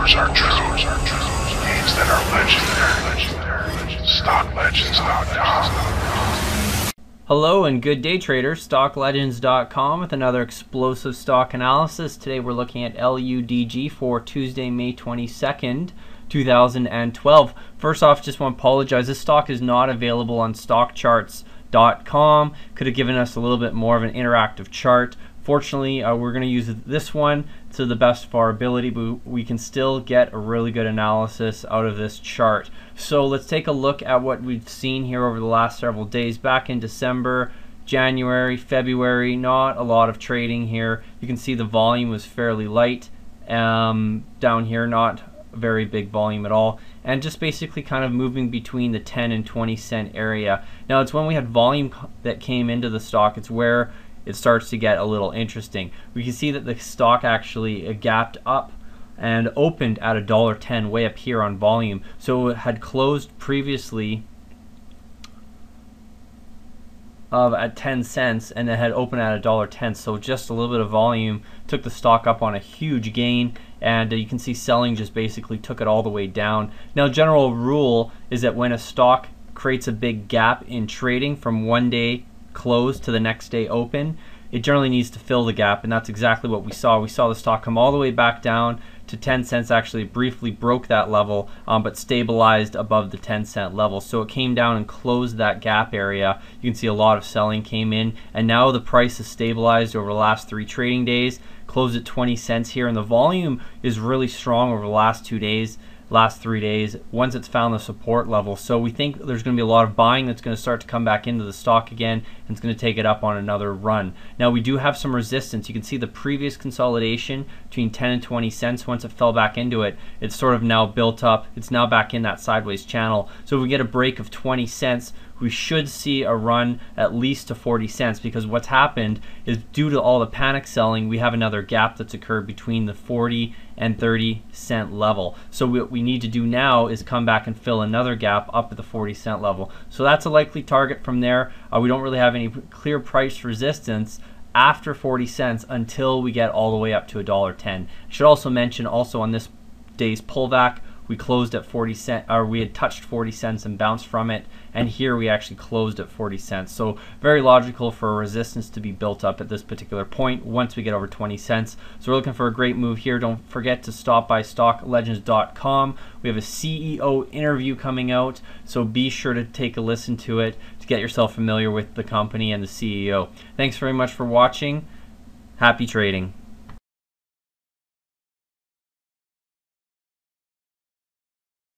Rumors are true. Names that are legendary. StockLegends.com. Hello and good day, traders. StockLegends.com with another explosive stock analysis. Today we're looking at LUDG for Tuesday, May 22nd, 2012. First off, just want to apologize. This stock is not available on StockCharts.com. Could have given us a little bit more of an interactive chart. Fortunately, we're going to use this one to the best of our ability, but we can still get a really good analysis out of this chart. So let's take a look at what we've seen here over the last several days. Back in December, January, February, not a lot of trading here. You can see the volume was fairly light. Down here, not a very big volume at all, and just basically kind of moving between the 10 and 20 cent area. Now it's when we had volume that came into the stock, it's where it starts to get a little interesting. We can see that the stock actually gapped up and opened at $1.10 way up here on volume. So it had closed previously at 10 cents and it had opened at $1.10. So just a little bit of volume took the stock up on a huge gain, and you can see selling just basically took it all the way down. Now, general rule is that when a stock creates a big gap in trading from one day close to the next day open, it generally needs to fill the gap, and that's exactly what we saw. We saw the stock come all the way back down to 10 cents, actually briefly broke that level, but stabilized above the 10 cent level. So it came down and closed that gap area. You can see a lot of selling came in, and now the price is stabilized over the last 3 trading days, closed at 20 cents here, and the volume is really strong over the last 2 days. Last 3 days once it's found the support level. So we think there's going to be a lot of buying that's going to start to come back into the stock again, and it's going to take it up on another run. Now we do have some resistance. You can see the previous consolidation between 10 and 20 cents. Once it fell back into it, it's sort of now built up. It's now back in that sideways channel. So if we get a break of 20 cents, we should see a run at least to 40 cents, because what's happened is due to all the panic selling, we have another gap that's occurred between the 40 and 30 cent level. So what we need to do now is come back and fill another gap up at the 40 cent level. So that's a likely target from there. We don't really have any clear price resistance after 40 cents until we get all the way up to $1.10. I should also mention on this day's pullback, we closed at 40 cents, or we had touched 40 cents and bounced from it, and here we actually closed at 40 cents. So very logical for a resistance to be built up at this particular point once we get over 20 cents. So we're looking for a great move here. Don't forget to stop by StockLegends.com. We have a CEO interview coming out, so be sure to take a listen to it to get yourself familiar with the company and the CEO. Thanks very much for watching. Happy trading.